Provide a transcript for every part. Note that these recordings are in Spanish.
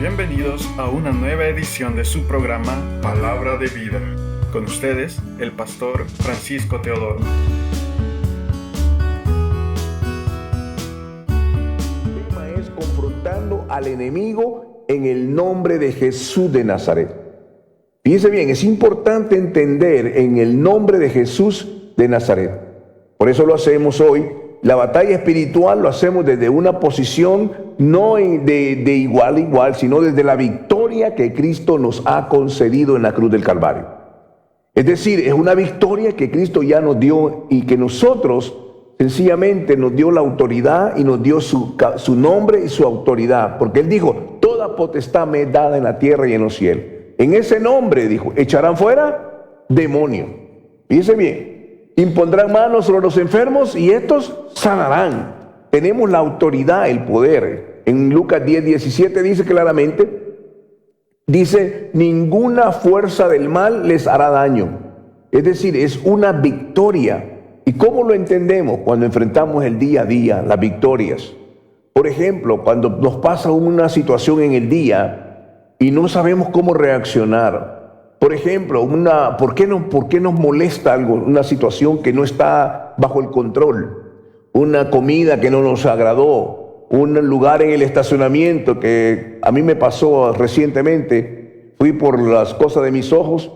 Bienvenidos a una nueva edición de su programa Palabra de Vida. Con ustedes, el pastor Francisco Teodoro. El tema es confrontando al enemigo en el nombre de Jesús de Nazaret. Fíjense bien, es importante entender en el nombre de Jesús de Nazaret. Por eso lo hacemos hoy. La batalla espiritual lo hacemos desde una posición no de igual a igual, sino desde la victoria que Cristo nos ha concedido en la cruz del Calvario. Es decir, es una victoria que Cristo ya nos dio y que nosotros sencillamente nos dio la autoridad y nos dio su nombre y su autoridad. Porque Él dijo, toda potestad me es dada en la tierra y en los cielos. En ese nombre, dijo, echarán fuera demonios. Fíjense bien. Impondrán manos sobre los enfermos y estos sanarán. Tenemos la autoridad, el poder. En Lucas 10:17 dice claramente, dice, ninguna fuerza del mal les hará daño. Es decir, es una victoria. ¿Y cómo lo entendemos? Cuando enfrentamos el día a día, las victorias. Por ejemplo, cuando nos pasa una situación en el día y no sabemos cómo reaccionar. Por ejemplo, ¿por qué nos molesta algo, una situación que no está bajo el control? Una comida que no nos agradó, un lugar en el estacionamiento que a mí me pasó recientemente. Fui por las cosas de mis ojos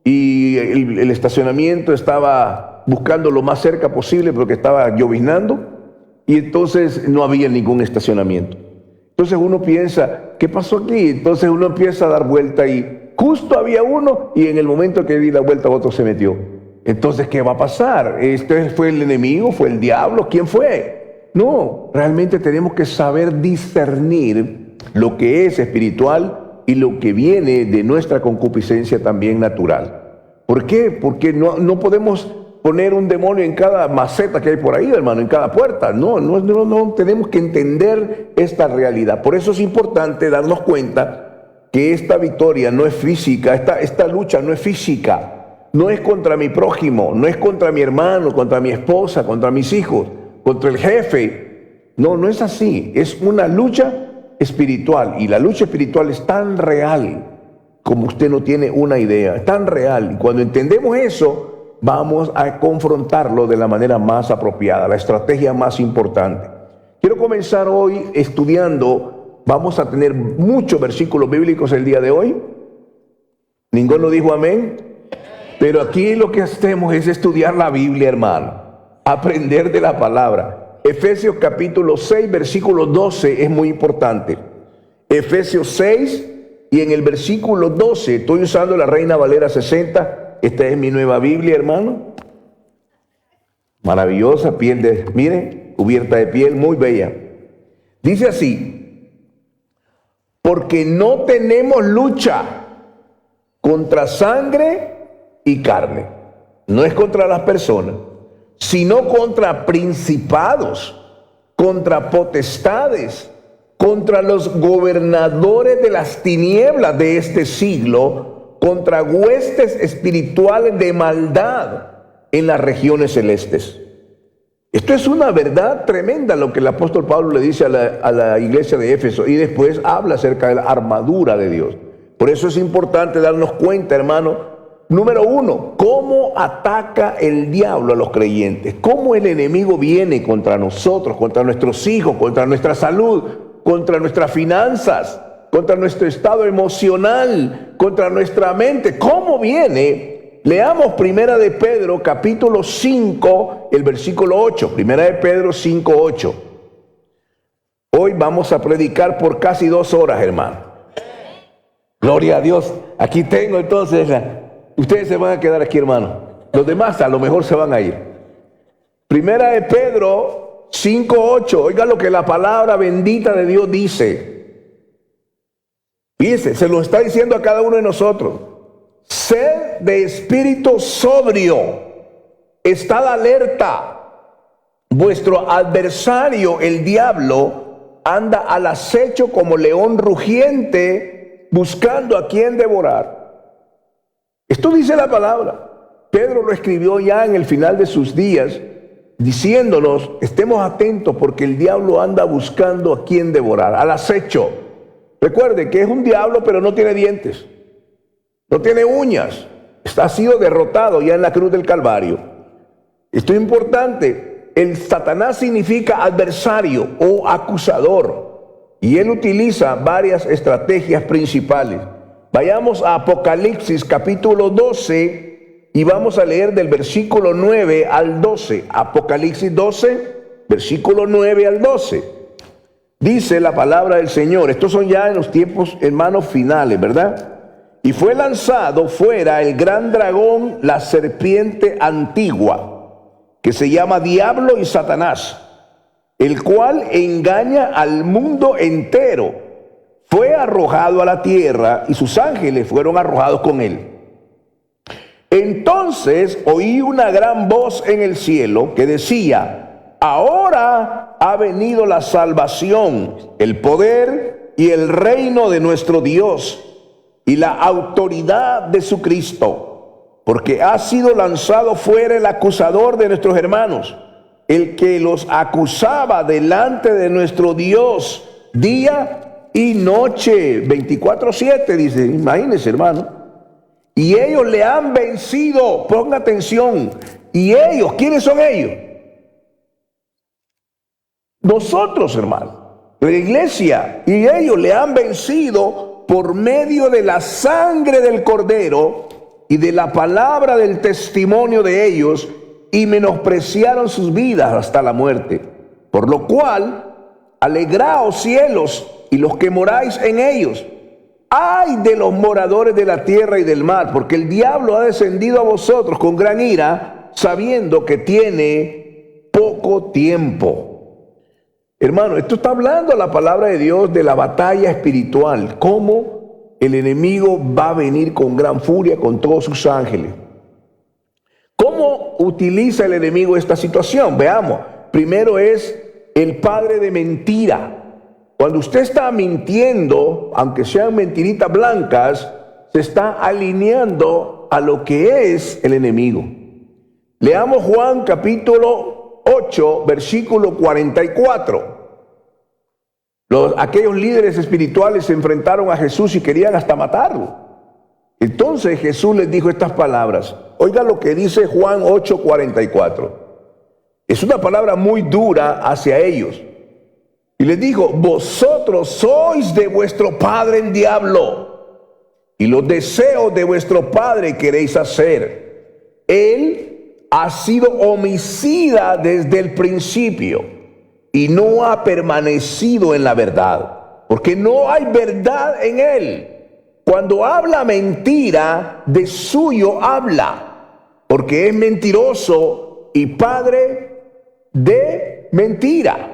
y el estacionamiento estaba buscando lo más cerca posible porque estaba lloviznando y entonces no había ningún estacionamiento. Entonces uno piensa, ¿qué pasó aquí? Entonces uno empieza a dar vuelta y justo había uno y en el momento que di la vuelta otro se metió. Entonces, ¿qué va a pasar? ¿Fue el enemigo? ¿Fue el diablo? ¿Quién fue? No, realmente tenemos que saber discernir lo que es espiritual y lo que viene de nuestra concupiscencia también natural. ¿Por qué? Porque no podemos poner un demonio en cada maceta que hay por ahí, hermano, en cada puerta. No, tenemos que entender esta realidad. Por eso es importante darnos cuenta que esta victoria no es física, esta lucha no es física, no es contra mi prójimo, no es contra mi hermano, contra mi esposa, contra mis hijos, contra el jefe. No es así, es una lucha espiritual y la lucha espiritual es tan real como usted no tiene una idea, es tan real. Y cuando entendemos eso, vamos a confrontarlo de la manera más apropiada, la estrategia más importante. Quiero comenzar hoy estudiando. Vamos a tener muchos versículos bíblicos el día de hoy. Ninguno dijo amén. Pero aquí lo que hacemos es estudiar la Biblia, hermano. Aprender de la palabra. Efesios capítulo 6, versículo 12 es muy importante. Efesios 6 y en el versículo 12, estoy usando la Reina Valera 60. Esta es mi nueva Biblia, hermano. Maravillosa, miren, cubierta de piel, muy bella. Dice así. Porque no tenemos lucha contra sangre y carne. No es contra las personas, sino contra principados, contra potestades, contra los gobernadores de las tinieblas de este siglo, contra huestes espirituales de maldad en las regiones celestes. Esto es una verdad tremenda lo que el apóstol Pablo le dice a la iglesia de Éfeso y después habla acerca de la armadura de Dios. Por eso es importante darnos cuenta, hermano, número uno, cómo ataca el diablo a los creyentes, cómo el enemigo viene contra nosotros, contra nuestros hijos, contra nuestra salud, contra nuestras finanzas, contra nuestro estado emocional, contra nuestra mente, cómo viene. Leamos Primera de Pedro, capítulo 5, el versículo 8. Primera de Pedro 5, 8. Hoy vamos a predicar por casi 2 horas, hermano. Gloria a Dios. Aquí tengo entonces, ustedes se van a quedar aquí, hermano. Los demás a lo mejor se van a ir. Primera de Pedro 5, 8. Oiga lo que la palabra bendita de Dios dice. Fíjense, se lo está diciendo a cada uno de nosotros. Sed de espíritu sobrio, estad alerta. Vuestro adversario, el diablo, anda al acecho como león rugiente, buscando a quien devorar. Esto dice la palabra. Pedro lo escribió ya en el final de sus días, diciéndonos, estemos atentos porque el diablo anda buscando a quien devorar, al acecho. Recuerde que es un diablo, pero no tiene dientes, no tiene uñas. Ha sido derrotado ya en la cruz del Calvario. Esto es importante. El Satanás significa adversario o acusador, y él utiliza varias estrategias principales. Vayamos a Apocalipsis capítulo 12 y vamos a leer del versículo 9 al 12. Apocalipsis 12, versículo 9 al 12. Dice la palabra del Señor. Estos son ya en los tiempos, hermanos, finales, ¿verdad? Y fue lanzado fuera el gran dragón, la serpiente antigua, que se llama Diablo y Satanás, el cual engaña al mundo entero. Fue arrojado a la tierra y sus ángeles fueron arrojados con él. Entonces oí una gran voz en el cielo que decía: ahora ha venido la salvación, el poder y el reino de nuestro Dios y la autoridad de su Cristo, porque ha sido lanzado fuera el acusador de nuestros hermanos, el que los acusaba delante de nuestro Dios día y noche, 24/7, dice. Imagínense, hermano. Y ellos le han vencido. Ponga atención. Y ellos, ¿quiénes son ellos? Nosotros, hermano, la iglesia. Y ellos le han vencido por medio de la sangre del Cordero y de la palabra del testimonio de ellos, y menospreciaron sus vidas hasta la muerte. Por lo cual, alegraos cielos y los que moráis en ellos. Ay de los moradores de la tierra y del mar, porque el diablo ha descendido a vosotros con gran ira, sabiendo que tiene poco tiempo. Hermano, esto está hablando la palabra de Dios de la batalla espiritual, cómo el enemigo va a venir con gran furia con todos sus ángeles. ¿Cómo utiliza el enemigo esta situación? Veamos. Primero es el padre de mentira. Cuando usted está mintiendo, aunque sean mentiritas blancas, se está alineando a lo que es el enemigo. Leamos Juan capítulo 8, versículo 44. Aquellos líderes espirituales se enfrentaron a Jesús y querían hasta matarlo. Entonces Jesús les dijo estas palabras. Oiga lo que dice Juan 8, 44. Es una palabra muy dura hacia ellos. Y les dijo: vosotros sois de vuestro padre el diablo, y los deseos de vuestro padre queréis hacer. Él ha sido homicida desde el principio, y no ha permanecido en la verdad, porque no hay verdad en él. Cuando habla mentira, de suyo habla, porque es mentiroso y padre de mentira.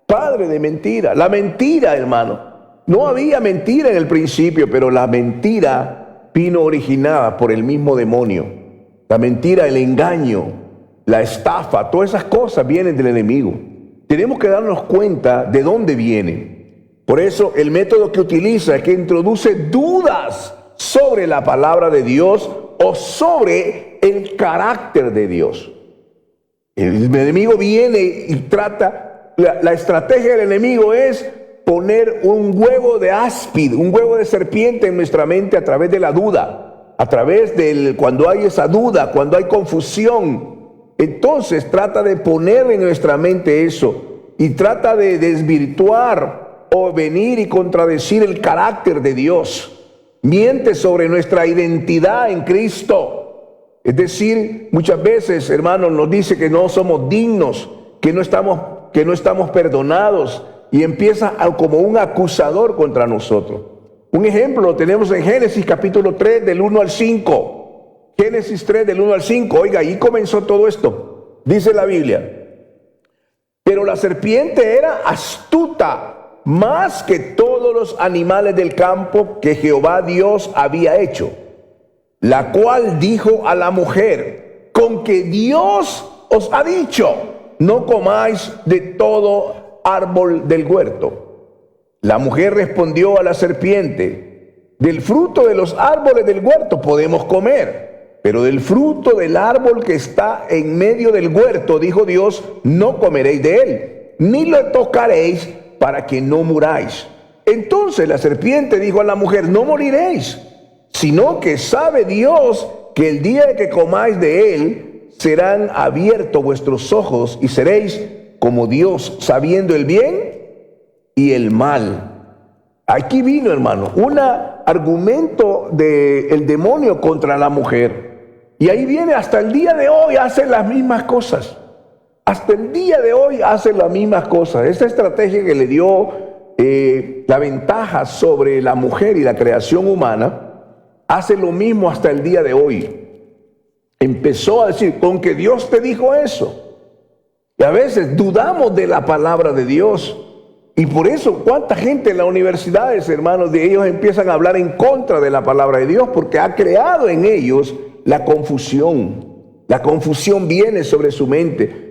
Padre de mentira. La mentira, hermano. No había mentira en el principio, pero la mentira vino originada por el mismo demonio. La mentira, el engaño, la estafa, todas esas cosas vienen del enemigo. Tenemos que darnos cuenta de dónde vienen. Por eso el método que utiliza es que introduce dudas sobre la palabra de Dios o sobre el carácter de Dios. El enemigo viene y trata. La estrategia del enemigo es poner un huevo de áspid, un huevo de serpiente en nuestra mente a través de la duda, a través del cuando hay esa duda, cuando hay confusión. Entonces trata de poner en nuestra mente eso y trata de desvirtuar o venir y contradecir el carácter de Dios. Miente sobre nuestra identidad en Cristo. Es decir, muchas veces, hermanos, nos dice que no somos dignos, que no estamos perdonados, y empieza como un acusador contra nosotros. Un ejemplo lo tenemos en Génesis capítulo 3 del 1 al 5. Génesis 3 del 1 al 5. Oiga, ahí comenzó todo esto. Dice la Biblia: pero la serpiente era astuta más que todos los animales del campo que Jehová Dios había hecho, la cual dijo a la mujer: con que Dios os ha dicho, no comáis de todo árbol del huerto. La mujer respondió a la serpiente: del fruto de los árboles del huerto podemos comer, pero del fruto del árbol que está en medio del huerto, dijo Dios, no comeréis de él, ni lo tocaréis para que no muráis. Entonces la serpiente dijo a la mujer: no moriréis, sino que sabe Dios que el día que comáis de él serán abiertos vuestros ojos y seréis como Dios, sabiendo el bien y el mal. Aquí vino, hermano, un argumento del demonio contra la mujer. Y ahí viene, hasta el día de hoy hacen las mismas cosas. Hasta el día de hoy hacen las mismas cosas. Esta estrategia que le dio la ventaja sobre la mujer y la creación humana, hace lo mismo hasta el día de hoy. Empezó a decir: con que Dios te dijo eso. Y a veces dudamos de la palabra de Dios. Y por eso, ¿cuánta gente en las universidades, hermanos, de ellos empiezan a hablar en contra de la palabra de Dios? Porque ha creado en ellos la confusión. La confusión viene sobre su mente.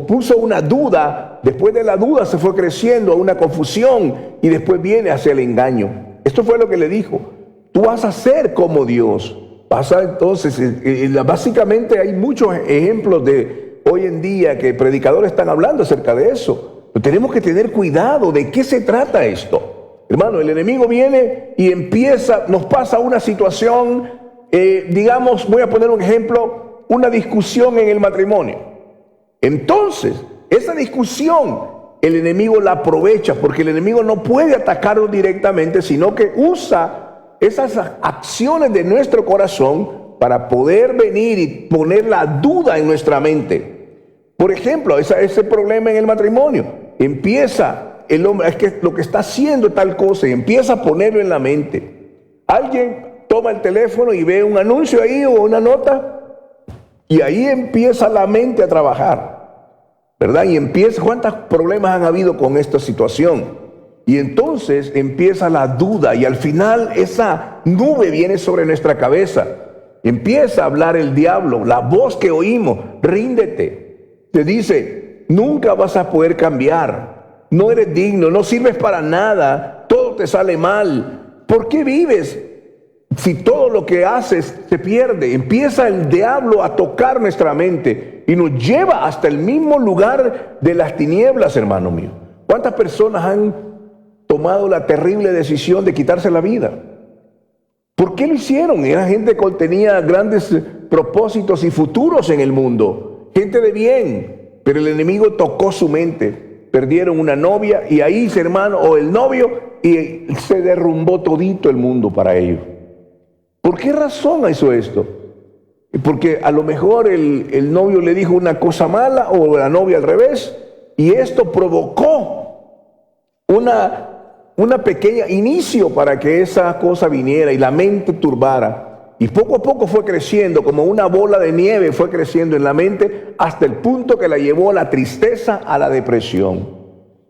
Puso una duda, después de la duda se fue creciendo a una confusión y después viene hacia el engaño. Esto fue lo que le dijo: tú vas a ser como Dios. Entonces, básicamente hay muchos ejemplos de hoy en día que predicadores están hablando acerca de eso. Pero tenemos que tener cuidado. ¿De qué se trata esto? Hermano, el enemigo viene y nos pasa una situación, digamos, voy a poner un ejemplo, una discusión en el matrimonio. Entonces, esa discusión, el enemigo la aprovecha, porque el enemigo no puede atacarlo directamente, sino que usa esas acciones de nuestro corazón para poder venir y poner la duda en nuestra mente. Por ejemplo, ese problema en el matrimonio. Empieza el hombre, es que lo que está haciendo tal cosa, y empieza a ponerlo en la mente. Alguien toma el teléfono y ve un anuncio ahí o una nota, y ahí empieza la mente a trabajar, ¿verdad? Y ¿cuántos problemas han habido con esta situación? Y entonces empieza la duda, y al final esa nube viene sobre nuestra cabeza. Empieza a hablar el diablo, la voz que oímos: ríndete. Te dice: nunca vas a poder cambiar, no eres digno, no sirves para nada, todo te sale mal. ¿Por qué vives si todo lo que haces se pierde? Empieza el diablo a tocar nuestra mente y nos lleva hasta el mismo lugar de las tinieblas, hermano mío. ¿Cuántas personas han tomado la terrible decisión de quitarse la vida? ¿Por qué lo hicieron? Era gente que tenía grandes propósitos y futuros en el mundo, gente de bien, pero el enemigo tocó su mente. Perdieron una novia y ahí, hermano, o el novio, y se derrumbó todito el mundo para ellos. ¿Por qué razón hizo esto? Porque a lo mejor el novio le dijo una cosa mala, o la novia al revés, y esto provocó una pequeña inicio para que esa cosa viniera y la mente turbara. Y poco a poco fue creciendo, como una bola de nieve fue creciendo en la mente, hasta el punto que la llevó a la tristeza, a la depresión.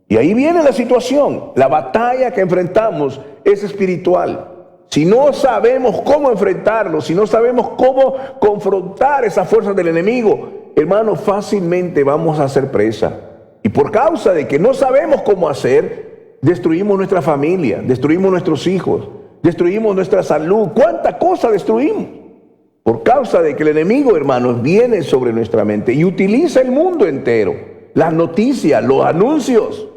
Y ahí viene la situación. La batalla que enfrentamos es espiritual. Si no sabemos cómo enfrentarlo, si no sabemos cómo confrontar esas fuerzas del enemigo, hermano, fácilmente vamos a ser presa. Y por causa de que no sabemos cómo hacer, destruimos nuestra familia, destruimos nuestros hijos, destruimos nuestra salud. ¿Cuánta cosa destruimos? Por causa de que el enemigo, hermanos, viene sobre nuestra mente y utiliza el mundo entero. Las noticias, los anuncios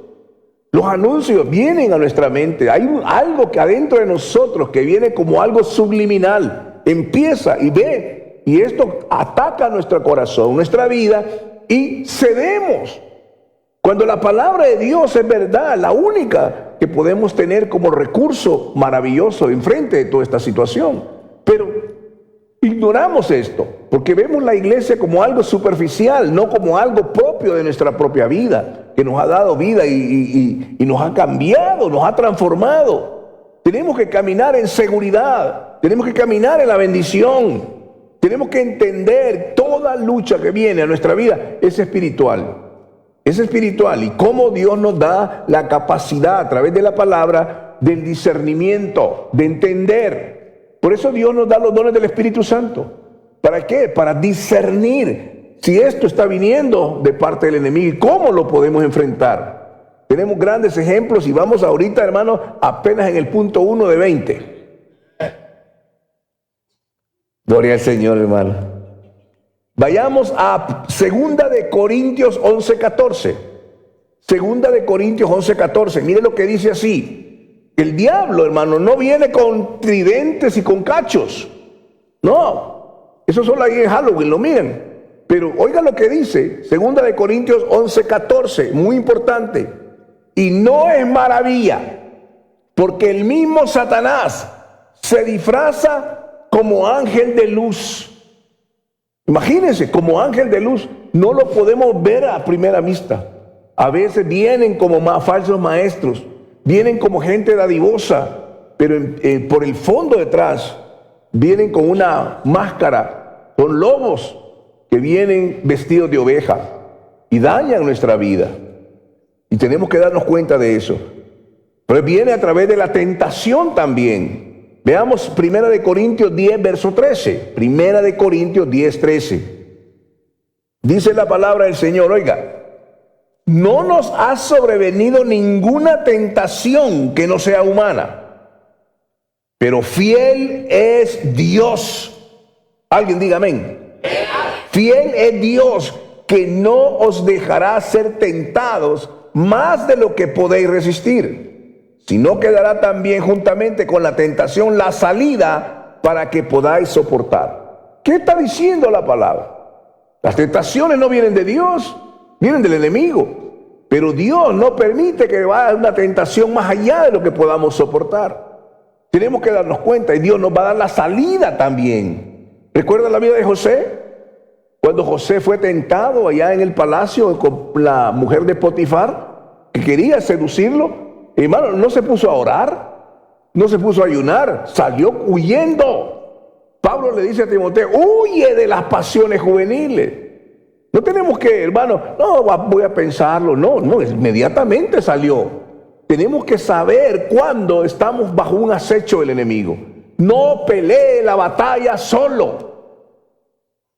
vienen a nuestra mente. Hay algo que adentro de nosotros que viene como algo subliminal. Empieza y ve, y esto ataca nuestro corazón, nuestra vida, y cedemos. Cuando la palabra de Dios es verdad, la única que podemos tener como recurso maravilloso enfrente de toda esta situación. Pero ignoramos esto, porque vemos la iglesia como algo superficial, no como algo propio de nuestra propia vida, que nos ha dado vida y nos ha cambiado, nos ha transformado. Tenemos que caminar en seguridad, tenemos que caminar en la bendición, tenemos que entender toda lucha que viene a nuestra vida es espiritual. Es espiritual, y cómo Dios nos da la capacidad a través de la palabra del discernimiento, de entender. Por eso Dios nos da los dones del Espíritu Santo. ¿Para qué? Para discernir si esto está viniendo de parte del enemigo y cómo lo podemos enfrentar. Tenemos grandes ejemplos y vamos ahorita, hermano, apenas en el punto 1 de 20. Gloria al Señor, hermano. Vayamos a 2 de Corintios 11:14. Segunda de Corintios 11:14. Mire lo que dice así. El diablo, hermano, no viene con tridentes y con cachos. No. Eso solo ahí en Halloween, lo miren. Pero oiga lo que dice. Segunda de Corintios 11:14. Muy importante. Y no es maravilla, porque el mismo Satanás se disfraza como ángel de luz. Imagínense, como ángel de luz. No lo podemos ver a primera vista. A veces vienen como falsos maestros, vienen como gente dadivosa, pero por el fondo detrás vienen con una máscara, con lobos que vienen vestidos de oveja y dañan nuestra vida. Y tenemos que darnos cuenta de eso. Pero viene a través de la tentación también. Veamos 1 de Corintios 10, verso 13. 1 de Corintios 10, 13. Dice la palabra del Señor, oiga, no nos ha sobrevenido ninguna tentación que no sea humana, pero fiel es Dios. Alguien diga amén. Fiel es Dios, que no os dejará ser tentados más de lo que podéis resistir, sino que dará también juntamente con la tentación la salida para que podáis soportar. ¿Qué está diciendo la palabra? Las tentaciones no vienen de Dios, vienen del enemigo. Pero Dios no permite que vaya una tentación más allá de lo que podamos soportar. Tenemos que darnos cuenta y Dios nos va a dar la salida también. ¿Recuerda la vida de José? Cuando José fue tentado allá en el palacio con la mujer de Potifar, que quería seducirlo, hermano, no se puso a orar, no se puso a ayunar, salió huyendo. Pablo le dice a Timoteo, huye de las pasiones juveniles. No tenemos que, hermano, no, voy a pensarlo. No, inmediatamente salió. Tenemos que saber cuándo estamos bajo un acecho del enemigo. No pelee la batalla solo.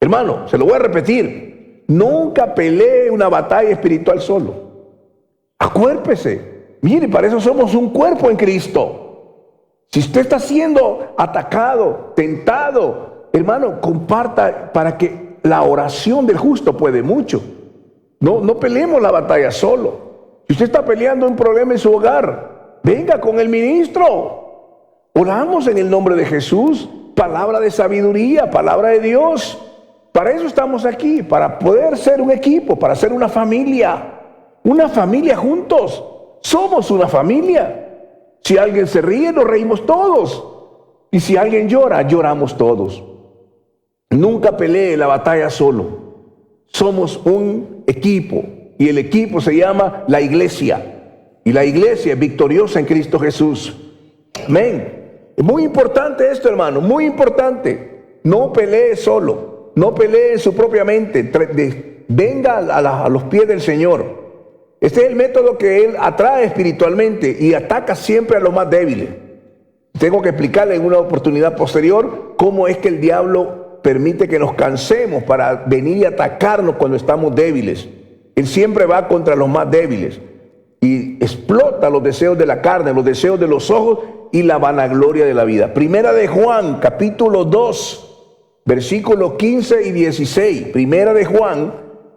Hermano, se lo voy a repetir. Nunca pelee una batalla espiritual solo. Acuérpese. Mire, para eso somos un cuerpo en Cristo. Si usted está siendo atacado, tentado, hermano, comparta para que la oración del justo puede mucho. No peleemos la batalla solo. Si usted está peleando un problema en su hogar, venga con el ministro. Oramos en el nombre de Jesús. Palabra de sabiduría, palabra de Dios. Para eso estamos aquí, para poder ser un equipo, para ser una familia. Una familia juntos. Somos una familia. Si alguien se ríe, nos reímos todos. Y si alguien llora, lloramos todos. Nunca pelee la batalla solo. Somos un equipo. Y el equipo se llama la iglesia. Y la iglesia es victoriosa en Cristo Jesús. Amén. Es muy importante esto, hermano. Muy importante. No pelee solo. No pelee en su propia mente. Venga a los pies del Señor. Este es el método que Él atrae espiritualmente y ataca siempre a los más débiles. Tengo que explicarle en una oportunidad posterior cómo es que el diablo permite que nos cansemos para venir y atacarnos cuando estamos débiles. Él siempre va contra los más débiles y explota los deseos de la carne, los deseos de los ojos y la vanagloria de la vida. Primera de Juan, capítulo 2, versículos 15 y 16. Primera de Juan,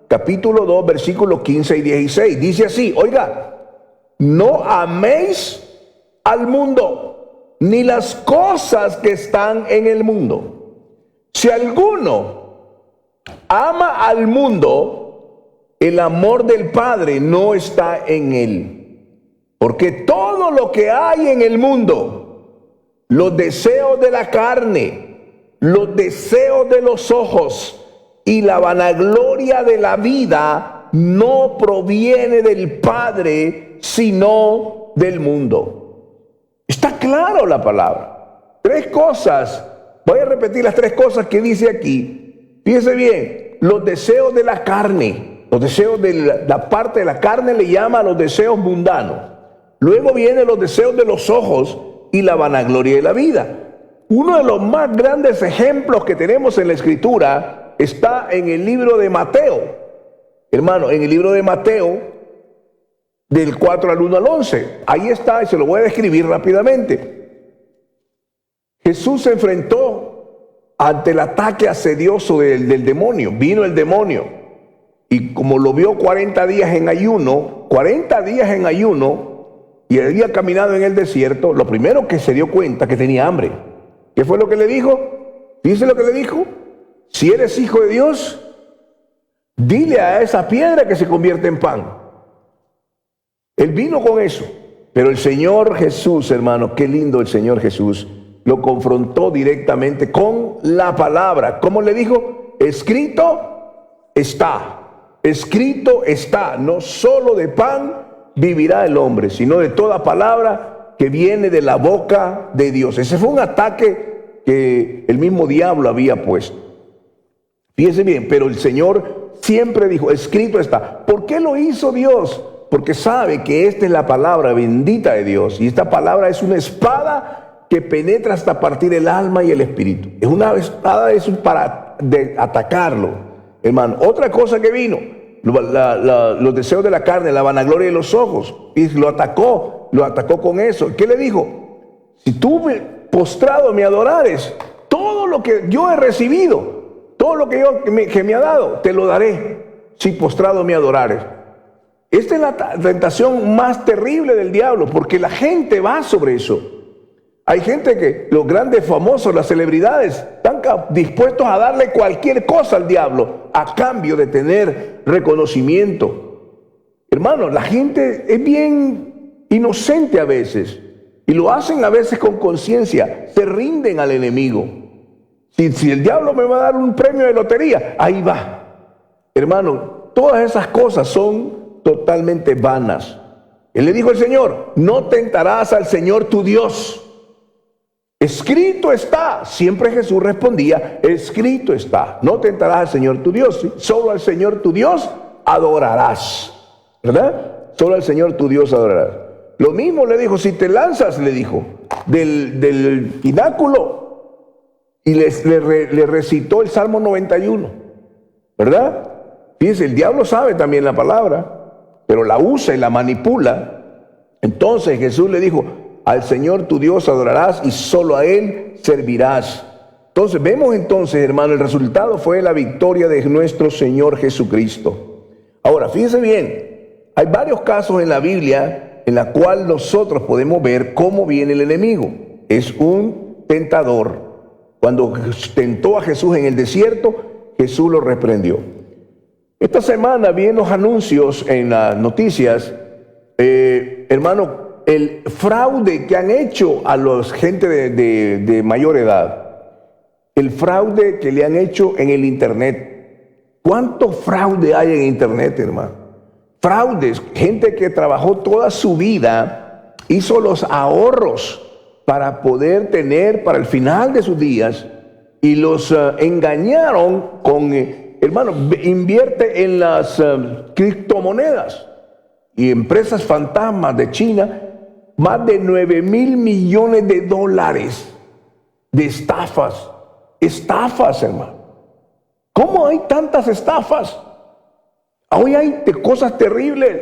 capítulo 2, versículos 15 y 16. Dice así, oiga, no améis al mundo, ni las cosas que están en el mundo. Si alguno ama al mundo, el amor del Padre no está en él. Porque todo lo que hay en el mundo, los deseos de la carne, los deseos de los ojos y la vanagloria de la vida, no proviene del Padre, sino del mundo. Está claro la palabra. Tres cosas. Voy a repetir las tres cosas que dice aquí. Fíjese bien, los deseos de la carne, los deseos de la parte de la carne le llama a los deseos mundanos. Luego vienen los deseos de los ojos y la vanagloria de la vida. Uno de los más grandes ejemplos que tenemos en la Escritura está en el libro de Mateo. Hermano, en el libro de Mateo, del 4 al 1 al 11. Ahí está, y se lo voy a describir rápidamente. Jesús se enfrentó ante el ataque asedioso del demonio. Vino el demonio y como lo vio 40 días en ayuno, 40 días en ayuno y había caminado en el desierto, lo primero que se dio cuenta que tenía hambre. ¿Qué fue lo que le dijo? Dice lo que le dijo: si eres hijo de Dios, dile a esa piedra que se convierte en pan. Él vino con eso. Pero el Señor Jesús, hermano, qué lindo el Señor Jesús, lo confrontó directamente con la palabra. ¿Cómo le dijo? Escrito está, no solo de pan vivirá el hombre, sino de toda palabra que viene de la boca de Dios. Ese fue un ataque que el mismo diablo había puesto. Fíjese bien, pero el Señor siempre dijo, escrito está. ¿Por qué lo hizo Dios? Porque sabe que esta es la palabra bendita de Dios, y esta palabra es una espada que penetra hasta partir el alma y el espíritu. Es una espada, es para atacarlo, hermano. Otra cosa que vino, los deseos de la carne, la vanagloria de los ojos, y lo atacó con eso. ¿Qué le dijo? Si tú postrado me adorares, todo lo que yo he recibido, todo lo que me ha dado, te lo daré, si postrado me adorares. Esta es la tentación más terrible del diablo, porque la gente va sobre eso. Hay gente que, los grandes famosos, las celebridades, están dispuestos a darle cualquier cosa al diablo a cambio de tener reconocimiento. Hermano, la gente es bien inocente a veces, y lo hacen a veces con conciencia, se rinden al enemigo. Si el diablo me va a dar un premio de lotería, ahí va. Hermano, todas esas cosas son totalmente vanas. Él le dijo al Señor: no tentarás al Señor tu Dios. Escrito está. Siempre Jesús respondía: escrito está. No tentarás al Señor tu Dios. ¿Sí? Solo al Señor tu Dios adorarás. ¿Verdad? Solo al Señor tu Dios adorarás. Lo mismo le dijo: si te lanzas, le dijo, del pináculo, y le recitó el Salmo 91. ¿Verdad? Fíjense, el diablo sabe también la palabra, pero la usa y la manipula. Entonces Jesús le dijo: al Señor tu Dios adorarás y solo a Él servirás. Entonces vemos hermano, el resultado fue la victoria de nuestro Señor Jesucristo. Ahora, fíjense bien, hay varios casos en la Biblia en la cual nosotros podemos ver cómo viene el enemigo. Es un tentador. Cuando tentó a Jesús en el desierto, Jesús lo reprendió. Esta semana vi en los anuncios, en las noticias, hermano, el fraude que han hecho a los gente de mayor edad. El fraude que le han hecho en el internet. ¿Cuánto fraude hay en internet, hermano? Fraudes, gente que trabajó toda su vida, hizo los ahorros para poder tener para el final de sus días, y los engañaron con... hermano, invierte en las criptomonedas y empresas fantasmas de China, más de 9,000 millones de dólares de estafas. Estafas, hermano. ¿Cómo hay tantas estafas? Hoy hay cosas terribles.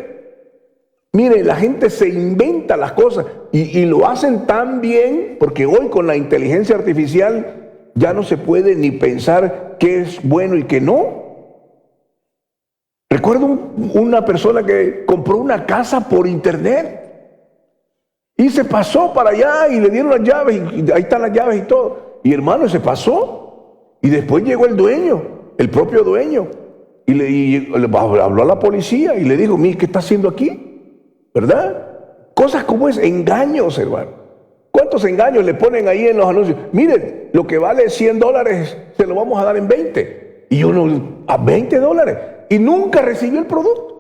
Mire, la gente se inventa las cosas y lo hacen tan bien, porque hoy con la inteligencia artificial ya no se puede ni pensar qué es bueno y qué no. Recuerdo una persona que compró una casa por internet y se pasó para allá y le dieron las llaves, y ahí están las llaves y todo. Y hermano, se pasó. Y después llegó el dueño, el propio dueño, y le habló a la policía y le dijo: mire, ¿qué está haciendo aquí? ¿Verdad? Cosas como es, engaños, hermano. ¿Cuántos engaños le ponen ahí en los anuncios? Miren, lo que vale $100 se lo vamos a dar en 20. Y uno, a $20. Y nunca recibió el producto.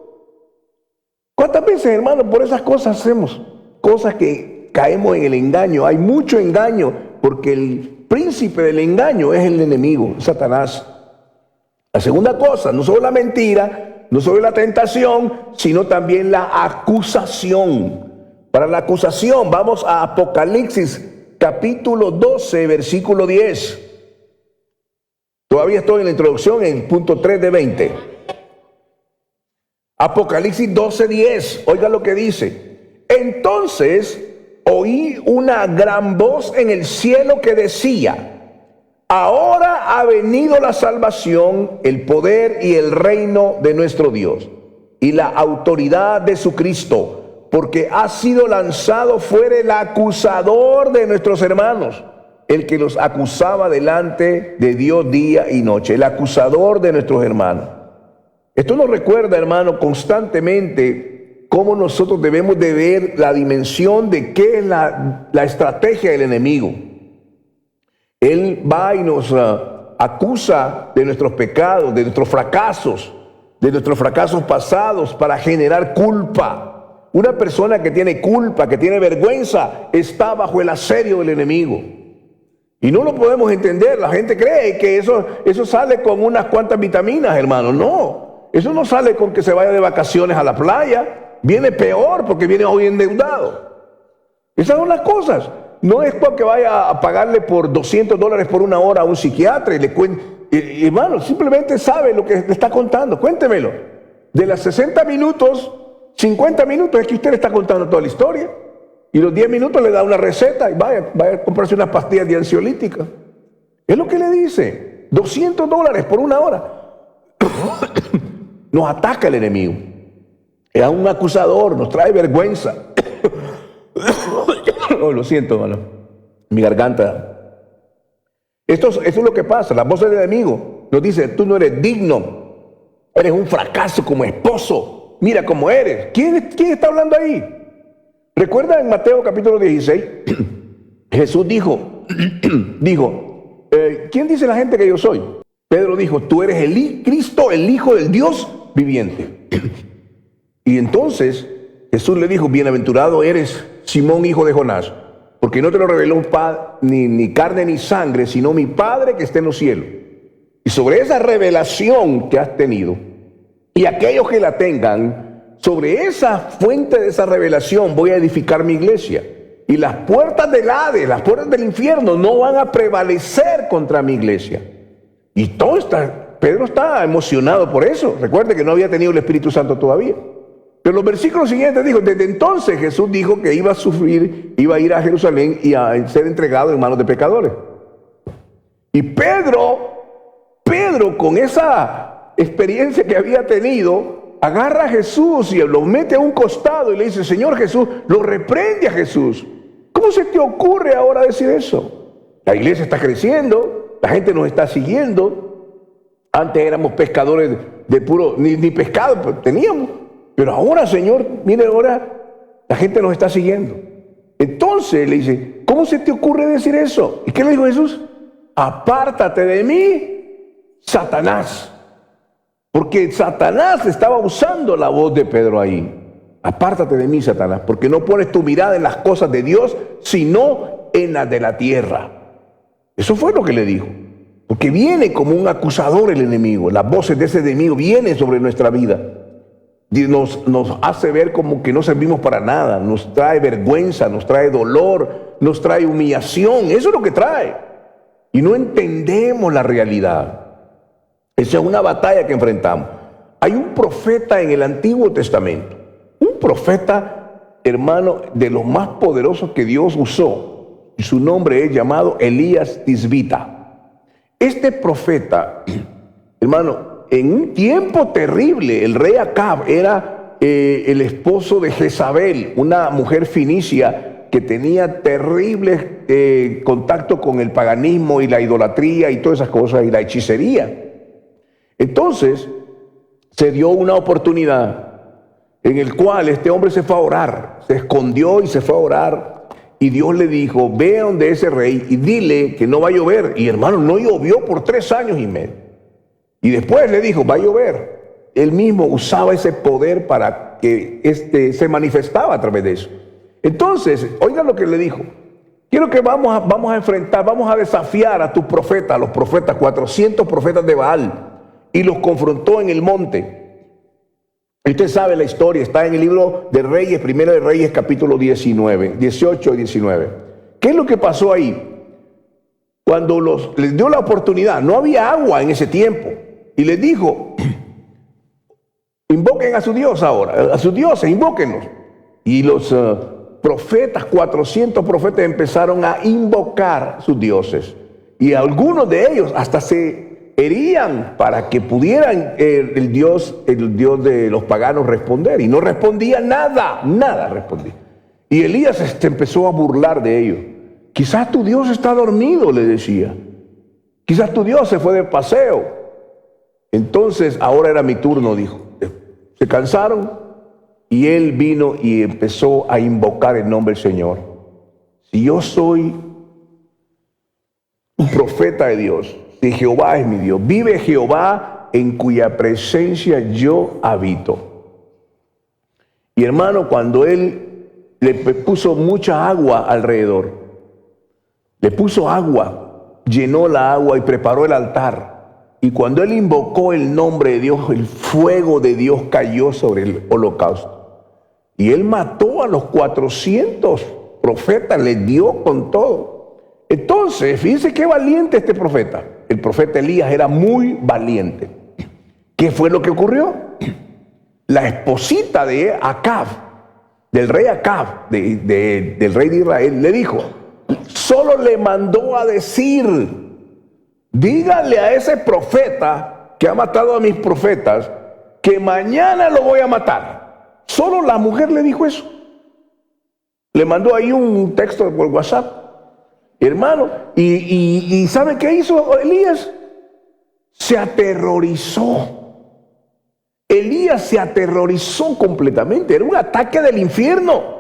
¿Cuántas veces, hermano, por esas cosas hacemos? Cosas que caemos en el engaño. Hay mucho engaño, porque el príncipe del engaño es el enemigo, Satanás. La segunda cosa, no solo la mentira, no solo la tentación, sino también la acusación. Para la acusación, vamos a Apocalipsis capítulo 12, versículo 10. Todavía estoy en la introducción, en el punto 3 de 20. Apocalipsis 12, 10. Oiga lo que dice. Entonces oí una gran voz en el cielo que decía: ahora ha venido la salvación, el poder y el reino de nuestro Dios y la autoridad de su Cristo, porque ha sido lanzado fuera el acusador de nuestros hermanos, el que los acusaba delante de Dios día y noche, el acusador de nuestros hermanos. Esto nos recuerda, hermano, constantemente cómo nosotros debemos de ver la dimensión de qué es la estrategia del enemigo. Él va y nos acusa de nuestros pecados, de nuestros fracasos pasados para generar culpa. Una persona que tiene culpa, que tiene vergüenza, está bajo el asedio del enemigo. Y no lo podemos entender. La gente cree que eso sale con unas cuantas vitaminas, hermano. No, eso no sale con que se vaya de vacaciones a la playa. Viene peor porque viene hoy endeudado. Esas son las cosas. No es porque vaya a pagarle por $200 por una hora a un psiquiatra y le cuente. Hermano, simplemente sabe lo que le está contando. Cuéntemelo. De las 60 minutos, 50 minutos es que usted le está contando toda la historia. Y los 10 minutos le da una receta y vaya a comprarse unas pastillas de ansiolítica. Es lo que le dice. $200 por una hora. Nos ataca el enemigo. Es un acusador, nos trae vergüenza. Oh, lo siento, hermano. Mi garganta. Esto es lo que pasa. La voz del enemigo nos dice: tú no eres digno. Eres un fracaso como esposo. Mira cómo eres. ¿Quién está hablando ahí? Recuerda en Mateo capítulo 16, Jesús dijo, ¿quién dice la gente que yo soy? Pedro dijo: tú eres el Cristo, el Hijo del Dios viviente. Y entonces Jesús le dijo: bienaventurado eres, Simón, hijo de Jonás, porque no te lo reveló ni carne ni sangre, sino mi Padre que está en los cielos. Y sobre esa revelación que has tenido, y aquellos que la tengan, sobre esa fuente de esa revelación voy a edificar mi iglesia. Y las puertas del Hades, las puertas del infierno no van a prevalecer contra mi iglesia. Y Pedro está emocionado por eso. Recuerde que no había tenido el Espíritu Santo todavía. Pero los versículos siguientes dijo: desde entonces Jesús dijo que iba a sufrir, iba a ir a Jerusalén y a ser entregado en manos de pecadores. Y Pedro con esa experiencia que había tenido, agarra a Jesús y lo mete a un costado y le dice: Señor Jesús, lo reprende a Jesús. ¿Cómo se te ocurre ahora decir eso? La iglesia está creciendo, la gente nos está siguiendo. Antes éramos pescadores de puro, ni pescado teníamos. Pero ahora, Señor, mire, ahora la gente nos está siguiendo. Entonces le dice: ¿cómo se te ocurre decir eso? ¿Y qué le dijo Jesús? Apártate de mí, Satanás. Porque Satanás estaba usando la voz de Pedro ahí. Apártate de mí, Satanás, porque no pones tu mirada en las cosas de Dios, sino en las de la tierra. Eso fue lo que le dijo. Porque viene como un acusador el enemigo. Las voces de ese enemigo vienen sobre nuestra vida. Nos hace ver como que no servimos para nada. Nos trae vergüenza, nos trae dolor, nos trae humillación. Eso es lo que trae. Y no entendemos la realidad. Esa es una batalla que enfrentamos. Hay un profeta en el Antiguo Testamento. Un profeta, hermano, de los más poderosos que Dios usó. Y su nombre es llamado Elías Tisbita. Este profeta, hermano, en un tiempo terrible, el rey Acab era el esposo de Jezabel, una mujer fenicia que tenía terrible contacto con el paganismo y la idolatría y todas esas cosas y la hechicería. Entonces se dio una oportunidad en el cual este hombre se fue a orar, se escondió y se fue a orar, y Dios le dijo: ve a donde ese rey y dile que no va a llover. Y hermano, no llovió por 3 años y medio. Y después le dijo: va a llover. Él mismo usaba ese poder para que se manifestaba a través de eso. Entonces, oiga lo que le dijo: quiero que vamos a enfrentar, vamos a desafiar a tus profetas, a los profetas, 400 profetas de Baal. Y los confrontó en el monte. Usted sabe la historia, está en el libro de Reyes, Primero de Reyes, capítulo 19, 18 y 19. ¿Qué es lo que pasó ahí? Cuando les dio la oportunidad, no había agua en ese tiempo, y les dijo: invoquen a su Dios ahora, a sus dioses, invóquenlos. Y los profetas, 400 profetas, empezaron a invocar sus dioses. Y algunos de ellos hasta se herían para que pudieran el Dios de los paganos responder. Y no respondía nada respondía. Y Elías se empezó a burlar de ellos. Quizás tu Dios está dormido, le decía. Quizás tu Dios se fue de paseo. Entonces, ahora era mi turno, dijo. Se cansaron y él vino y empezó a invocar el nombre del Señor. Si yo soy un profeta de Dios, si Jehová es mi Dios, vive Jehová en cuya presencia yo habito. Y hermano, cuando él le puso mucha agua alrededor, le puso agua, llenó la agua y preparó el altar. Y cuando él invocó el nombre de Dios, el fuego de Dios cayó sobre el holocausto. Y él mató a los 400 profetas, les dio con todo. Entonces, fíjense qué valiente este profeta. El profeta Elías era muy valiente. ¿Qué fue lo que ocurrió? La esposita de Acab, del rey Acab, del rey de Israel, le dijo, solo le mandó a decir, díganle a ese profeta que ha matado a mis profetas que mañana lo voy a matar. Solo la mujer le dijo eso. Le mandó ahí un texto por WhatsApp. Hermano, y ¿sabe qué hizo Elías? Se aterrorizó. Elías se aterrorizó completamente. Era un ataque del infierno.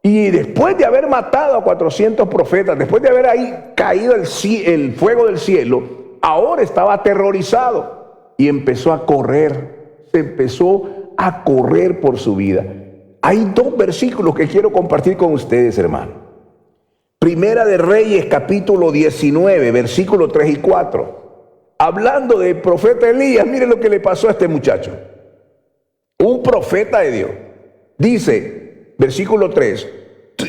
Y después de haber matado a 400 profetas, después de haber ahí caído el fuego del cielo, ahora estaba aterrorizado y empezó a correr. Se empezó a correr por su vida. Hay dos versículos que quiero compartir con ustedes, hermano. Primera de Reyes, capítulo 19, versículos 3 y 4. Hablando del profeta Elías, mire lo que le pasó a este muchacho. Un profeta de Dios. Dice, versículo 3,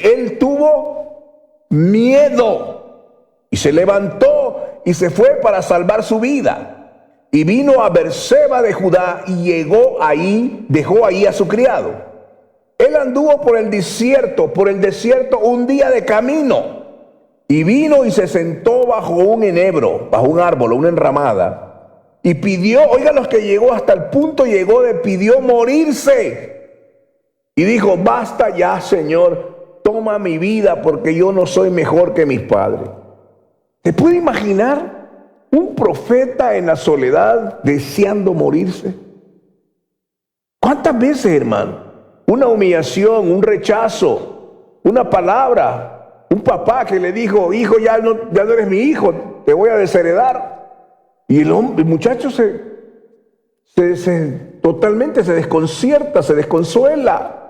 él tuvo miedo y se levantó y se fue para salvar su vida. Y vino a Berseba de Judá y llegó ahí, dejó ahí a su criado. Él anduvo por el desierto un día de camino. Y vino y se sentó bajo un enebro, bajo un árbol, una enramada. Y pidió, oigan los que llegó hasta el punto, pidió morirse. Y dijo, basta ya, Señor, toma mi vida porque yo no soy mejor que mis padres. ¿Se puede imaginar un profeta en la soledad deseando morirse? ¿Cuántas veces, hermano? Una humillación, un rechazo, una palabra, un papá que le dijo, hijo, ya no eres mi hijo, te voy a desheredar. Y el muchacho totalmente se desconcierta, se desconsuela,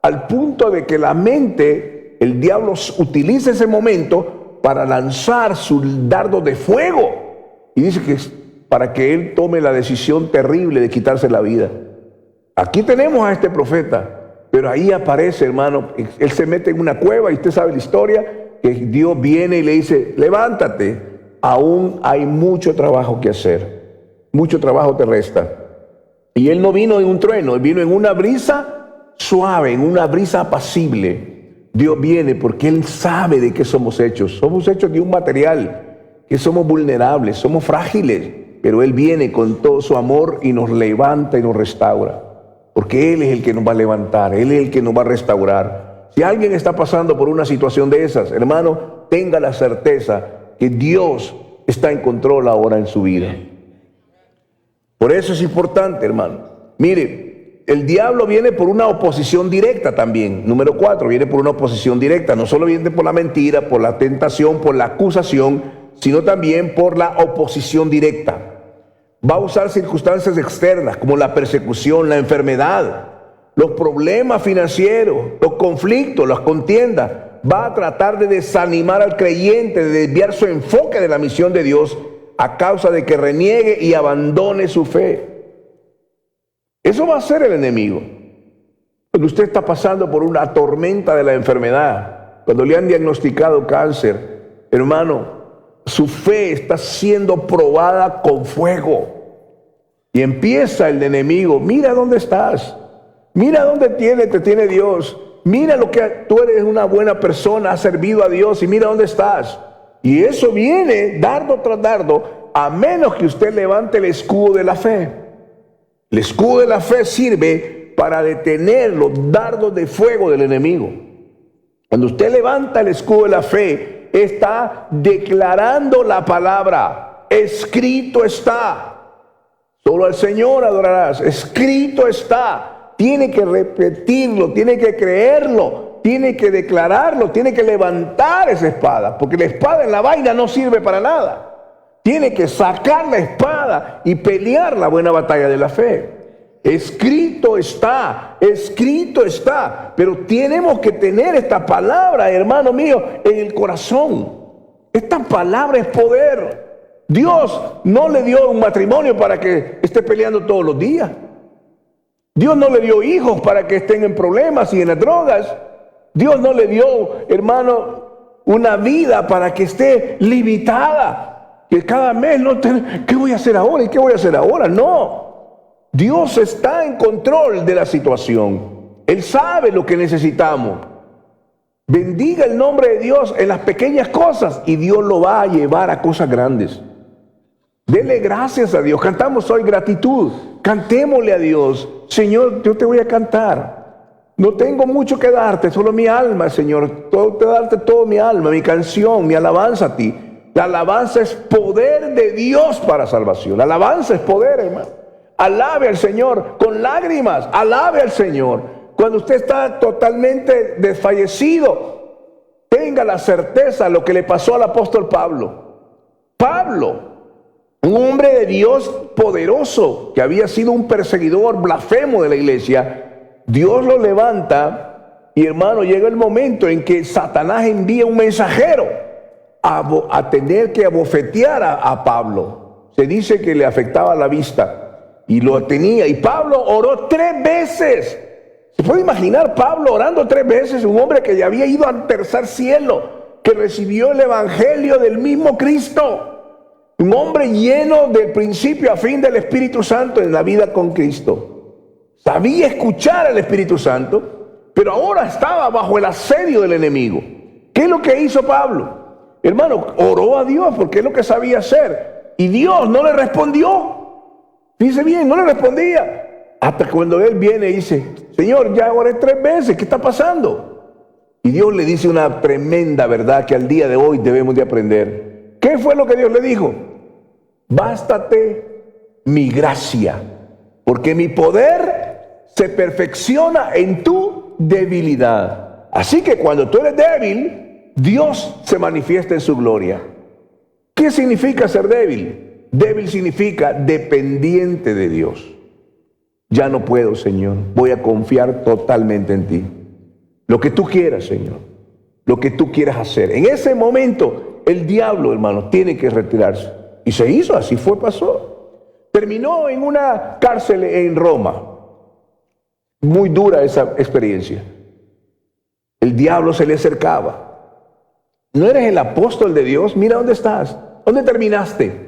al punto de que la mente, el diablo utiliza ese momento para lanzar su dardo de fuego. Y dice que es para que él tome la decisión terrible de quitarse la vida. Aquí tenemos a este profeta, pero ahí aparece, hermano, él se mete en una cueva y usted sabe la historia, que Dios viene y le dice, levántate, aún hay mucho trabajo que hacer, mucho trabajo te resta. Y él no vino en un trueno, él vino en una brisa suave, en una brisa apacible. Dios viene porque él sabe de qué somos hechos de un material, que somos vulnerables, somos frágiles, pero él viene con todo su amor y nos levanta y nos restaura. Porque Él es el que nos va a levantar, Él es el que nos va a restaurar. Si alguien está pasando por una situación de esas, hermano, tenga la certeza que Dios está en control ahora en su vida. Por eso es importante, hermano. Mire, el diablo viene por una oposición directa también. Número 4, viene por una oposición directa. No solo viene por la mentira, por la tentación, por la acusación, sino también por la oposición directa. Va a usar circunstancias externas como la persecución, la enfermedad, los problemas financieros, los conflictos, las contiendas. Va a tratar de desanimar al creyente, de desviar su enfoque de la misión de Dios a causa de que reniegue y abandone su fe. Eso va a ser el enemigo. Cuando usted está pasando por una tormenta de la enfermedad, cuando le han diagnosticado cáncer, hermano, su fe está siendo probada con fuego. Y empieza el enemigo, mira dónde estás, mira dónde te tiene Dios, mira lo que tú eres una buena persona, has servido a Dios y mira dónde estás. Y eso viene dardo tras dardo a menos que usted levante el escudo de la fe. El escudo de la fe sirve para detener los dardos de fuego del enemigo. Cuando usted levanta el escudo de la fe, está declarando la palabra. Escrito está. Solo al Señor adorarás. Escrito está. Tiene que repetirlo, tiene que creerlo, tiene que declararlo, tiene que levantar esa espada. Porque la espada en la vaina no sirve para nada. Tiene que sacar la espada y pelear la buena batalla de la fe. Escrito está, escrito está. Pero tenemos que tener esta palabra, hermano mío, en el corazón. Esta palabra es poder. Dios no le dio un matrimonio para que esté peleando todos los días. Dios no le dio hijos para que estén en problemas y en las drogas. Dios no le dio, hermano, una vida para que esté limitada. Que cada mes no ¿qué voy a hacer ahora? ¿Y qué voy a hacer ahora? No. Dios está en control de la situación. Él sabe lo que necesitamos. Bendiga el nombre de Dios en las pequeñas cosas y Dios lo va a llevar a cosas grandes. Dele gracias a Dios. Cantamos hoy gratitud. Cantémosle a Dios. Señor, yo te voy a cantar. No tengo mucho que darte, solo mi alma, Señor. Darte todo mi alma, mi canción, mi alabanza a ti. La alabanza es poder de Dios para salvación. La alabanza es poder, hermano. Alabe al Señor con lágrimas. Alabe al Señor. Cuando usted está totalmente desfallecido, tenga la certeza de lo que le pasó al apóstol Pablo. Pablo, un hombre de Dios poderoso, que había sido un perseguidor blasfemo de la iglesia, Dios lo levanta y, hermano, llega el momento en que Satanás envía un mensajero a tener que abofetear a Pablo. Se dice que le afectaba la vista y lo tenía. Y Pablo oró 3 veces. ¿Se puede imaginar Pablo orando 3 veces? Un hombre que ya había ido al tercer cielo, que recibió el evangelio del mismo Cristo. Un hombre lleno del principio a fin del Espíritu Santo en la vida con Cristo. Sabía escuchar al Espíritu Santo, pero ahora estaba bajo el asedio del enemigo. ¿Qué es lo que hizo Pablo? Hermano, oró a Dios porque es lo que sabía hacer. Y Dios no le respondió. Dice bien, no le respondía. Hasta cuando él viene y dice, Señor, ya oré 3 veces, ¿qué está pasando? Y Dios le dice una tremenda verdad que al día de hoy debemos de aprender. ¿Qué fue lo que Dios le dijo? Bástate mi gracia, porque mi poder se perfecciona en tu debilidad. Así que cuando tú eres débil, Dios se manifiesta en su gloria. ¿Qué significa ser débil? Débil significa dependiente de Dios. Ya no puedo, Señor. Voy a confiar totalmente en ti. Lo que tú quieras, Señor. Lo que tú quieras hacer. En ese momento, el diablo, hermano, tiene que retirarse. Y se hizo, así fue, pasó. Terminó en una cárcel en Roma. Muy dura esa experiencia. El diablo se le acercaba. ¿No eres el apóstol de Dios? Mira dónde estás. ¿Dónde terminaste?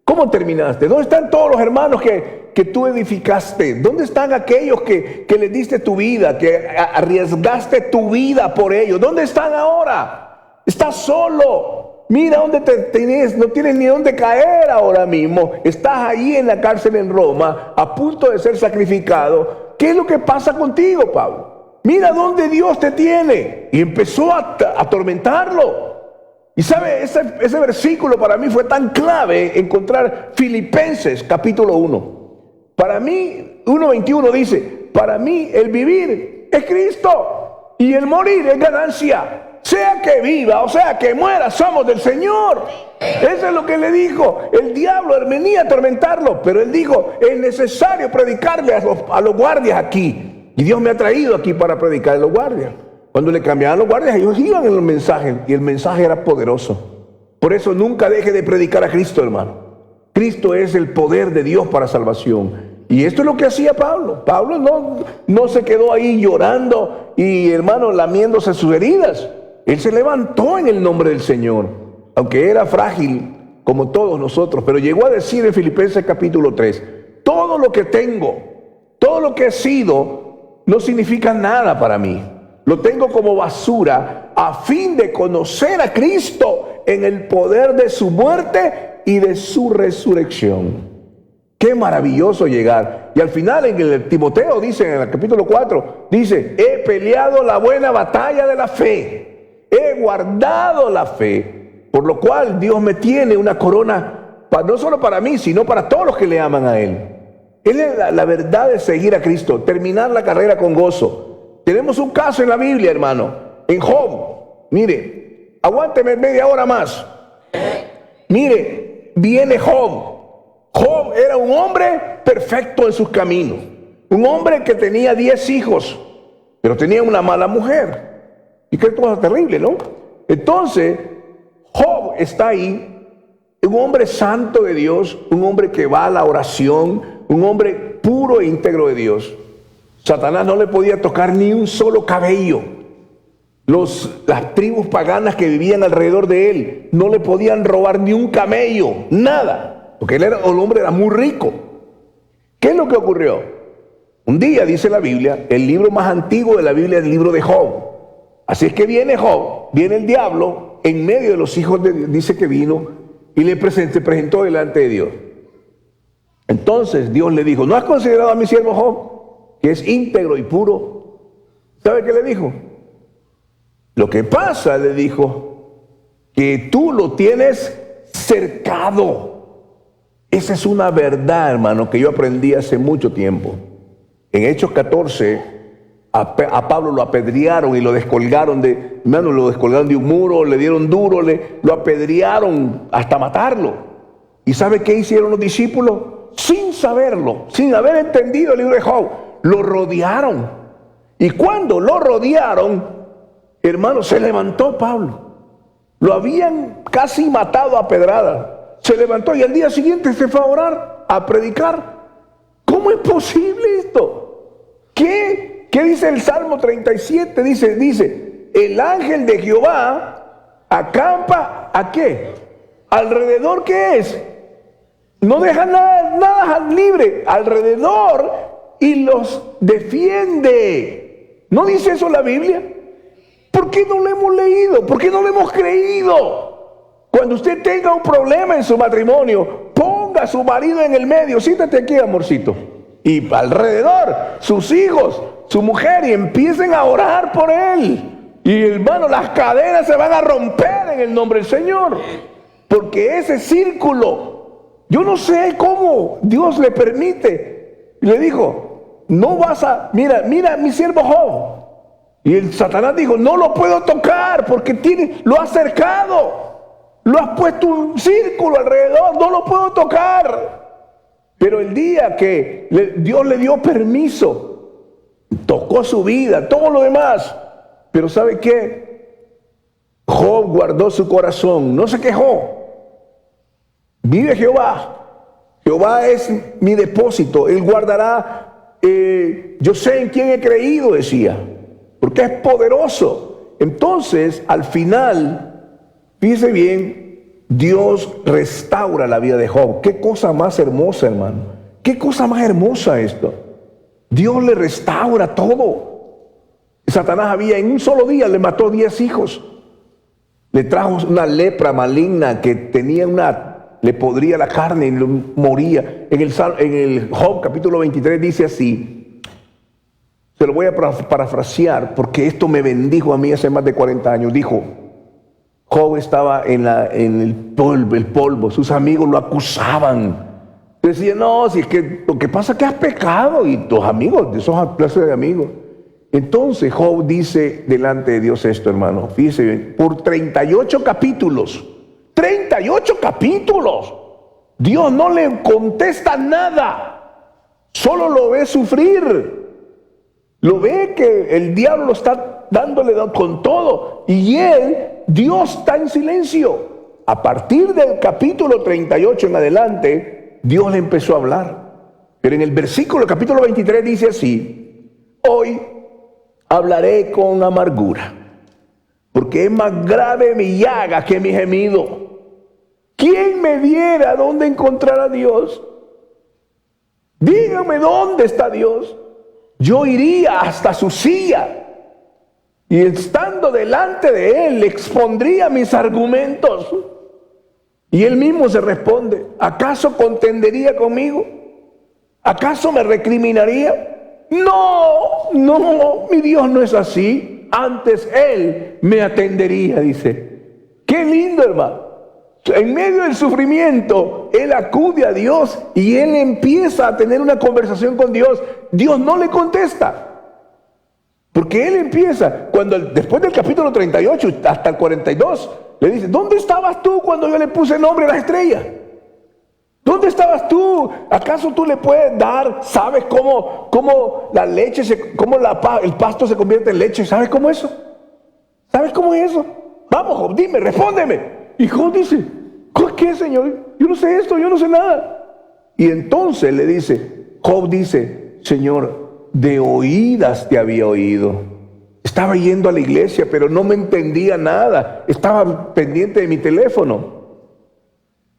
¿Cómo terminaste? ¿Dónde están todos los hermanos que tú edificaste? ¿Dónde están aquellos que les diste tu vida, que arriesgaste tu vida por ellos? ¿Dónde están ahora? Estás solo. Mira dónde tienes, no tienes ni dónde caer ahora mismo. Estás ahí en la cárcel en Roma, a punto de ser sacrificado. ¿Qué es lo que pasa contigo, Pablo? Mira dónde Dios te tiene. Y empezó a atormentarlo. Y sabe, ese versículo para mí fue tan clave encontrar Filipenses capítulo 1. Para mí, 1:21 dice, para mí el vivir es Cristo y el morir es ganancia. Sea que viva o sea que muera, somos del Señor. Eso es lo que le dijo. El diablo venía a atormentarlo, pero él dijo, es necesario predicarle a los guardias aquí. Y Dios me ha traído aquí para predicar a los guardias. Cuando le cambiaban los guardias, ellos iban en los mensajes. Y el mensaje era poderoso. Por eso nunca deje de predicar a Cristo, hermano. Cristo es el poder de Dios para salvación. Y esto es lo que hacía Pablo. Pablo no se quedó ahí llorando y, hermano, lamiéndose sus heridas. Él se levantó en el nombre del Señor. Aunque era frágil, como todos nosotros. Pero llegó a decir en Filipenses capítulo 3, todo lo que tengo, todo lo que he sido, no significa nada para mí. Lo tengo como basura a fin de conocer a Cristo en el poder de su muerte y de su resurrección. Qué maravilloso llegar. Y al final en el Timoteo dice, en el capítulo 4, dice: he peleado la buena batalla de la fe, he guardado la fe, por lo cual Dios me tiene una corona, no solo para mí, sino para todos los que le aman a Él. Él es la verdad de seguir a Cristo, terminar la carrera con gozo. Tenemos un caso en la Biblia, hermano, en Job. Mire, aguánteme media hora más. Mire, viene Job. Job era un hombre perfecto en sus caminos, un hombre que tenía 10 hijos, pero tenía una mala mujer. Y qué cosa terrible, ¿no? Entonces, Job está ahí, un hombre santo de Dios, un hombre que va a la oración, un hombre puro e íntegro de Dios. Satanás no le podía tocar ni un solo cabello. Las tribus paganas que vivían alrededor de él no le podían robar ni un camello, nada. Porque el hombre era muy rico. ¿Qué es lo que ocurrió? Un día, dice la Biblia, el libro más antiguo de la Biblia es el libro de Job. Así es que viene Job, viene el diablo, en medio de los hijos de Dios, dice que vino y se presentó delante de Dios. Entonces Dios le dijo: ¿no has considerado a mi siervo Job, que es íntegro y puro? ¿Sabe qué le dijo? Lo que pasa, le dijo, que tú lo tienes cercado. Esa es una verdad, hermano, que yo aprendí hace mucho tiempo. En Hechos 14, a Pablo lo apedrearon y lo descolgaron de un muro, le dieron duro, lo apedrearon hasta matarlo. ¿Y sabe qué hicieron los discípulos? Sin saberlo, sin haber entendido el libro de Job, lo rodearon. Y cuando lo rodearon, hermano, se levantó Pablo. Lo habían casi matado a pedradas. Se levantó y al día siguiente se fue a orar, a predicar. ¿Cómo es posible esto? ¿Qué dice el Salmo 37? Dice, el ángel de Jehová acampa, ¿a qué? Alrededor, ¿qué es? No deja nada libre alrededor y los defiende. ¿No dice eso la Biblia? ¿Por qué no lo hemos leído? ¿Por qué no lo hemos creído? Cuando usted tenga un problema en su matrimonio, ponga a su marido en el medio. Siéntate aquí, amorcito. Y alrededor, sus hijos, su mujer, y empiecen a orar por él. Y hermano, las cadenas se van a romper en el nombre del Señor. Porque ese círculo, yo no sé cómo Dios le permite. Y le dijo: no vas a, mira mi siervo Job. Y el Satanás dijo: no lo puedo tocar porque lo ha cercado. Lo has puesto un círculo alrededor, no lo puedo tocar. Pero el día que Dios le dio permiso, tocó su vida, todo lo demás. Pero ¿sabe qué? Job guardó su corazón, no se quejó. Vive Jehová. Jehová es mi depósito, Él guardará. Yo sé en quién he creído, decía, porque es poderoso. Entonces, al final, fíjese bien, Dios restaura la vida de Job. Qué cosa más hermosa, hermano. Qué cosa más hermosa esto. Dios le restaura todo. Satanás en un solo día le mató 10 hijos. Le trajo una lepra maligna que le podría la carne y moría. En el Job capítulo 23 dice así. Se lo voy a parafrasear porque esto me bendijo a mí hace más de 40 años. Dijo: Job estaba en el polvo, sus amigos lo acusaban. Decían: no, si es que lo que pasa es que has pecado, y tus amigos, de esos clases de amigos. Entonces Job dice delante de Dios esto, hermano, fíjese bien, por 38 capítulos, Dios no le contesta nada, solo lo ve sufrir. Lo ve que el diablo lo está dándole con todo, y Dios está en silencio. A partir del capítulo 38 en adelante, Dios le empezó a hablar. Pero en el capítulo 23 dice así: hoy hablaré con amargura, porque es más grave mi llaga que mi gemido. ¿Quién me diera dónde encontrar a Dios? Dígame dónde está Dios. Yo iría hasta su silla. y estando delante de él le expondría mis argumentos. Y él mismo se responde: ¿acaso contendería conmigo? ¿Acaso me recriminaría? No, mi Dios no es así. Antes él me atendería, dice. Qué lindo, hermano. En medio del sufrimiento, él acude a Dios y él empieza a tener una conversación con Dios. Dios no le contesta. Porque él empieza, después del capítulo 38 hasta el 42, le dice: ¿dónde estabas tú cuando yo le puse nombre a las estrellas? ¿Dónde estabas tú? ¿Acaso tú le puedes dar? ¿Sabes cómo la leche, el pasto se convierte en leche? ¿Sabes cómo es eso? ¿Sabes cómo es eso? Vamos, Job, dime, respóndeme. Y Job dice: ¿qué, Señor? Yo no sé esto, yo no sé nada. Y entonces Job dice: Señor, de oídas te había oído. Estaba yendo a la iglesia, pero no me entendía nada. Estaba pendiente de mi teléfono.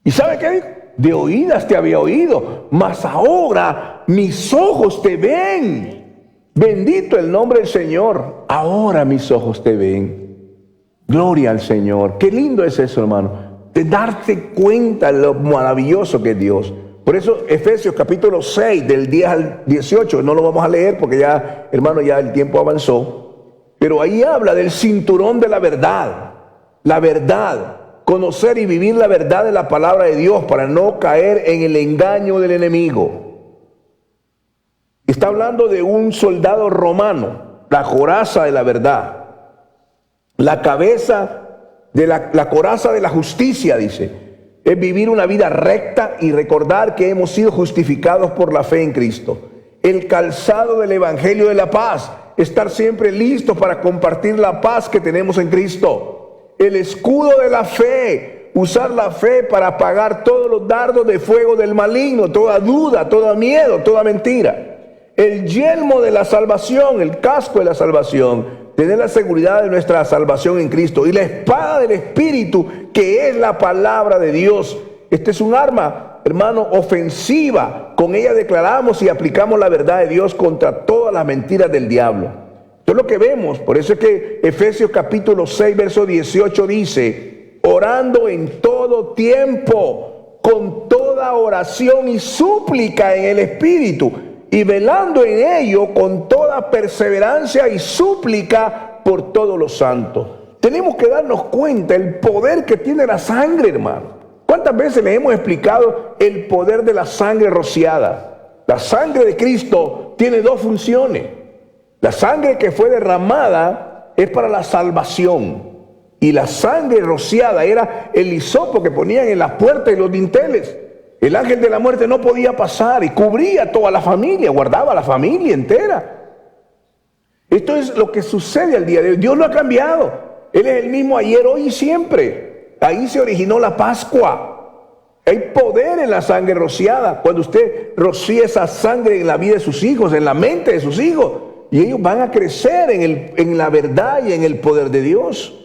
¿Y sabe qué dijo? De oídas te había oído, mas ahora mis ojos te ven. Bendito el nombre del Señor. Ahora mis ojos te ven. Gloria al Señor. Qué lindo es eso, hermano, de darte cuenta de lo maravilloso que es Dios. Por eso Efesios capítulo 6 del 10 al 18, no lo vamos a leer porque ya, hermano, ya el tiempo avanzó, pero ahí habla del cinturón de la verdad, conocer y vivir la verdad de la palabra de Dios para no caer en el engaño del enemigo. Está hablando de un soldado romano, la coraza de la verdad, la cabeza de la coraza de la justicia, dice. Es vivir una vida recta y recordar que hemos sido justificados por la fe en Cristo. El calzado del evangelio de la paz, estar siempre listos para compartir la paz que tenemos en Cristo. El escudo de la fe, usar la fe para apagar todos los dardos de fuego del maligno, toda duda, todo miedo, toda mentira. El yelmo de la salvación, el casco de la salvación, tener la seguridad de nuestra salvación en Cristo, y la espada del Espíritu, que es la palabra de Dios. Este es un arma, hermano, ofensiva. Con ella declaramos y aplicamos la verdad de Dios contra todas las mentiras del diablo. Esto es lo que vemos. Por eso es que Efesios capítulo 6 verso 18 dice: orando en todo tiempo, con toda oración y súplica en el Espíritu, y velando en ello con toda perseverancia y súplica por todos los santos. Tenemos que darnos cuenta el poder que tiene la sangre, hermano. ¿Cuántas veces le hemos explicado el poder de la sangre rociada? La sangre de Cristo tiene dos funciones. La sangre que fue derramada es para la salvación, y la sangre rociada era el hisopo que ponían en las puertas y los dinteles. El ángel de la muerte no podía pasar y cubría toda la familia, guardaba a la familia entera. Esto es lo que sucede al día de hoy. Dios no ha cambiado. Él es el mismo ayer, hoy y siempre. Ahí se originó la Pascua. Hay poder en la sangre rociada. Cuando usted rocía esa sangre en la vida de sus hijos, en la mente de sus hijos, y ellos van a crecer en la verdad y en el poder de Dios.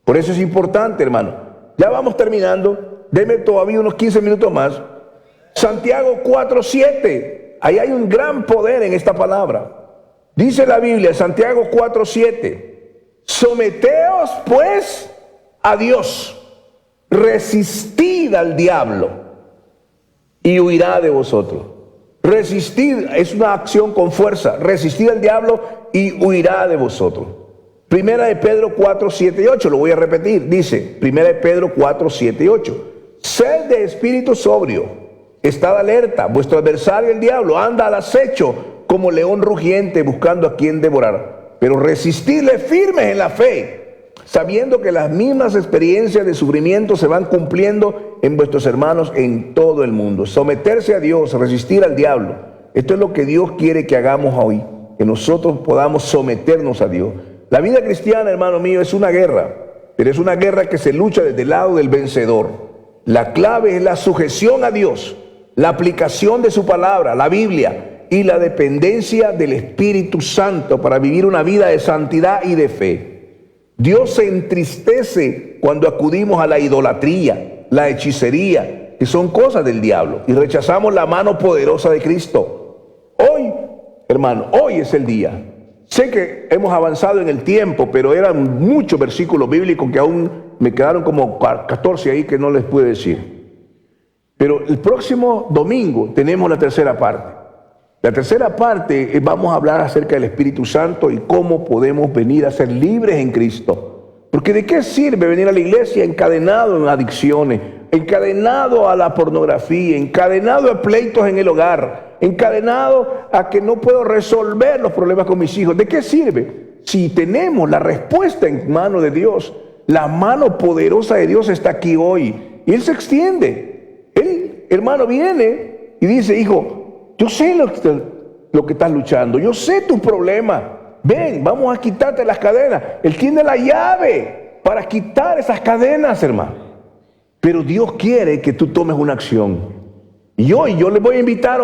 Por eso es importante, hermano. Ya vamos terminando. Deme todavía unos 15 minutos más. Santiago 4:7. Ahí hay un gran poder en esta palabra. Dice la Biblia, Santiago 4:7. Someteos pues a Dios. Resistid al diablo y huirá de vosotros. Resistid es una acción con fuerza. Resistid al diablo y huirá de vosotros. Primera de Pedro 4:7 y 8. Lo voy a repetir. Dice, Primera de Pedro 4:7 y 8. Sed de espíritu sobrio, estad alerta, vuestro adversario el diablo anda al acecho como león rugiente buscando a quien devorar. Pero resistidle firmes en la fe, sabiendo que las mismas experiencias de sufrimiento se van cumpliendo en vuestros hermanos en todo el mundo. Someterse a Dios, resistir al diablo. Esto es lo que Dios quiere que hagamos hoy, que nosotros podamos someternos a Dios. La vida cristiana, hermano mío, es una guerra, pero es una guerra que se lucha desde el lado del vencedor. La clave es la sujeción a Dios, la aplicación de su palabra, la Biblia, y la dependencia del Espíritu Santo para vivir una vida de santidad y de fe. Dios se entristece cuando acudimos a la idolatría, la hechicería, que son cosas del diablo, y rechazamos la mano poderosa de Cristo. Hoy, hermano, hoy es el día. Sé que hemos avanzado en el tiempo, pero eran muchos versículos bíblicos que aún me quedaron como 14 ahí que no les pude decir. Pero el próximo domingo tenemos la tercera parte. La tercera parte vamos a hablar acerca del Espíritu Santo y cómo podemos venir a ser libres en Cristo. Porque ¿de qué sirve venir a la iglesia encadenado en adicciones, encadenado a la pornografía, encadenado a pleitos en el hogar, encadenado a que no puedo resolver los problemas con mis hijos? ¿De qué sirve? Si tenemos la respuesta en manos de Dios, la mano poderosa de Dios está aquí hoy y Él se extiende. Él, hermano, viene y dice: hijo, yo sé lo que estás luchando, yo sé tus problemas. Ven, vamos a quitarte las cadenas. Él tiene la llave para quitar esas cadenas, hermano. Pero Dios quiere que tú tomes una acción. Y hoy yo les voy a invitar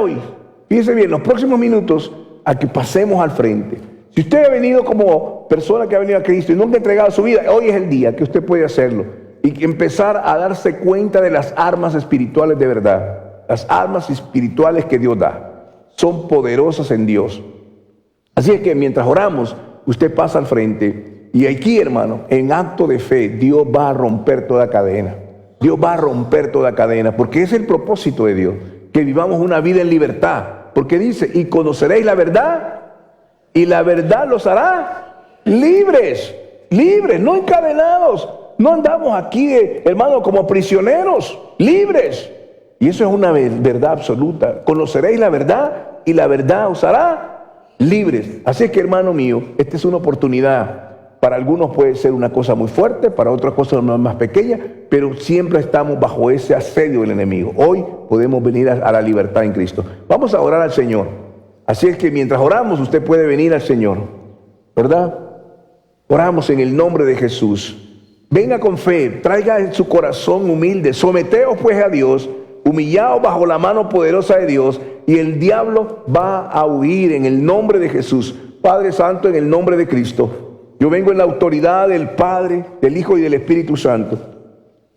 fíjense bien, los próximos minutos, a que pasemos al frente. Si usted ha venido como persona que ha venido a Cristo y nunca ha entregado su vida, hoy es el día que usted puede hacerlo y empezar a darse cuenta de las armas espirituales de verdad. Las armas espirituales que Dios da son poderosas en Dios. Así es que mientras oramos, usted pasa al frente y aquí, hermano, en acto de fe, Dios va a romper toda cadena. Dios va a romper toda cadena, porque es el propósito de Dios, que vivamos una vida en libertad. Porque dice: y conoceréis la verdad, y la verdad los hará libres. Libres, no encadenados. No andamos aquí, hermano, como prisioneros, libres. Y eso es una verdad absoluta. Conoceréis la verdad y la verdad os hará libres. Así que, hermano mío, esta es una oportunidad. Para algunos puede ser una cosa muy fuerte, para otras cosas más pequeñas, pero siempre estamos bajo ese asedio del enemigo. Hoy podemos venir a la libertad en Cristo. Vamos a orar al Señor. Así es que mientras oramos, usted puede venir al Señor, ¿verdad? Oramos en el nombre de Jesús. Venga con fe, traiga en su corazón humilde. Someteos pues a Dios, humillaos bajo la mano poderosa de Dios, y el diablo va a huir en el nombre de Jesús. Padre Santo, en el nombre de Cristo, yo vengo en la autoridad del Padre, del Hijo y del Espíritu Santo.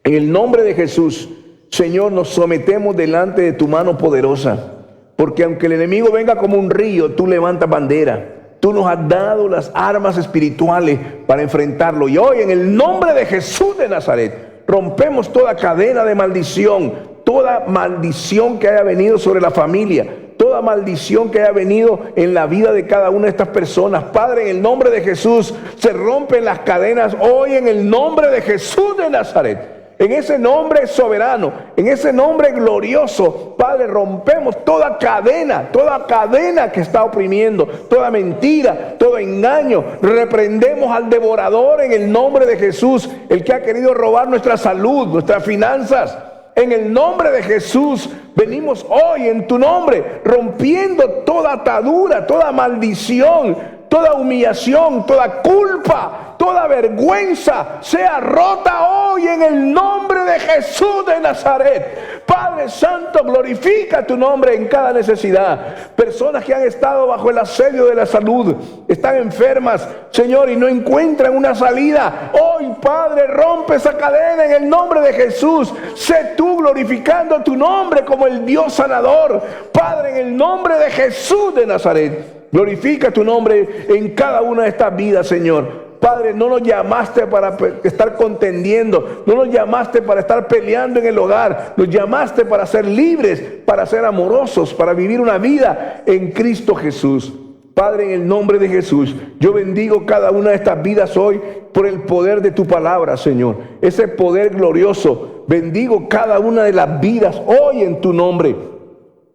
En el nombre de Jesús, Señor, nos sometemos delante de tu mano poderosa, porque aunque el enemigo venga como un río, tú levantas bandera. Tú nos has dado las armas espirituales para enfrentarlo. Y hoy, en el nombre de Jesús de Nazaret, rompemos toda cadena de maldición, toda maldición que haya venido sobre la familia, toda maldición que haya venido en la vida de cada una de estas personas. Padre, en el nombre de Jesús, se rompen las cadenas hoy en el nombre de Jesús de Nazaret. En ese nombre soberano, en ese nombre glorioso, Padre, rompemos toda cadena que está oprimiendo, toda mentira, todo engaño. Reprendemos al devorador en el nombre de Jesús, el que ha querido robar nuestra salud, nuestras finanzas. En el nombre de Jesús, venimos hoy en tu nombre, rompiendo toda atadura, toda maldición, toda humillación, toda culpa, toda vergüenza, sea rota hoy en el nombre de Jesús de Nazaret. Padre Santo, glorifica tu nombre en cada necesidad. Personas que han estado bajo el asedio de la salud, están enfermas, Señor, y no encuentran una salida. Hoy, Padre, rompe esa cadena en el nombre de Jesús. Sé tú glorificando tu nombre como el Dios sanador. Padre, en el nombre de Jesús de Nazaret, glorifica tu nombre en cada una de estas vidas, Señor. Padre, no nos llamaste para estar contendiendo, no nos llamaste para estar peleando en el hogar, nos llamaste para ser libres, para ser amorosos, para vivir una vida en Cristo Jesús. Padre, en el nombre de Jesús, yo bendigo cada una de estas vidas hoy por el poder de tu palabra, Señor. Ese poder glorioso, bendigo cada una de las vidas hoy en tu nombre.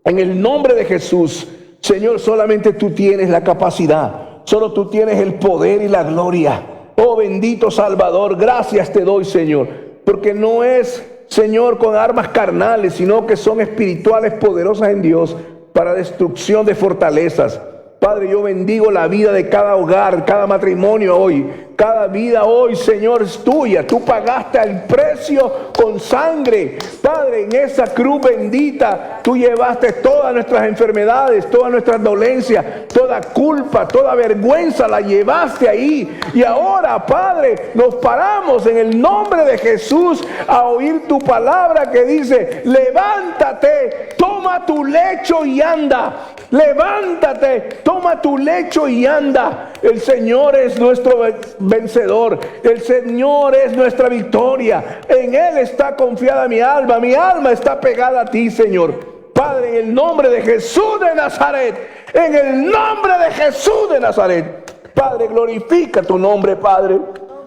En el nombre de Jesús, Señor, solamente tú tienes la capacidad. Solo tú tienes el poder y la gloria. Oh bendito Salvador, gracias te doy, Señor, porque no es, Señor, con armas carnales, sino que son espirituales poderosas en Dios para destrucción de fortalezas. Padre, yo bendigo la vida de cada hogar, cada matrimonio hoy. Cada vida hoy, Señor, es tuya. Tú pagaste el precio con sangre. Padre, en esa cruz bendita, tú llevaste todas nuestras enfermedades, todas nuestras dolencias, toda culpa, toda vergüenza, la llevaste ahí. Y ahora, Padre, nos paramos en el nombre de Jesús a oír tu palabra que dice: levántate, toma tu lecho y anda. Levántate, toma tu lecho y anda. El Señor es nuestro vencedor. El Señor es nuestra victoria. En Él está confiada mi alma. Mi alma está pegada a ti, Señor. Padre, en el nombre de Jesús de Nazaret. En el nombre de Jesús de Nazaret. Padre, glorifica tu nombre, Padre.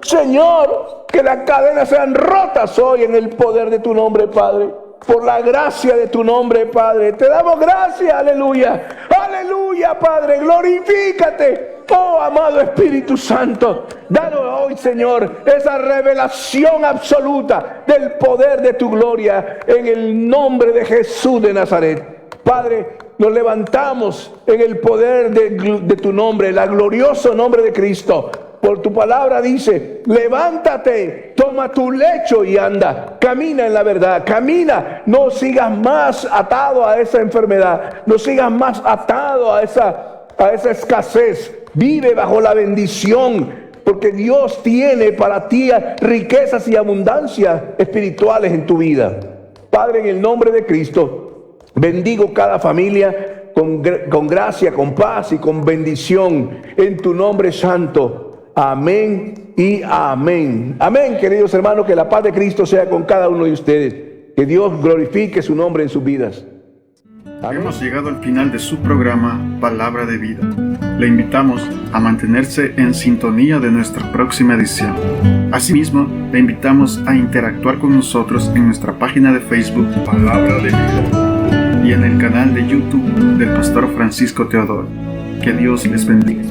Señor, que las cadenas sean rotas hoy en el poder de tu nombre, Padre. Por la gracia de tu nombre, Padre. Te damos gracias, aleluya. Aleluya, Padre, glorifícate. Oh, amado Espíritu Santo, danos hoy, Señor, esa revelación absoluta del poder de tu gloria en el nombre de Jesús de Nazaret. Padre, nos levantamos en el poder de tu nombre, el glorioso nombre de Cristo. Por tu palabra dice, levántate, toma tu lecho y anda. Camina en la verdad, camina. No sigas más atado a esa enfermedad. No sigas más atado a esa escasez. Vive bajo la bendición, porque Dios tiene para ti riquezas y abundancias espirituales en tu vida. Padre, en el nombre de Cristo, bendigo cada familia con gracia, con paz y con bendición en tu nombre santo. Amén y amén. Amén, queridos hermanos, que la paz de Cristo sea con cada uno de ustedes. Que Dios glorifique su nombre en sus vidas. Amén. Hemos llegado al final de su programa Palabra de Vida. Le invitamos a mantenerse en sintonía de nuestra próxima edición. Asimismo, le invitamos a interactuar con nosotros en nuestra página de Facebook Palabra de Vida y en el canal de YouTube del Pastor Francisco Teodoro. Que Dios les bendiga.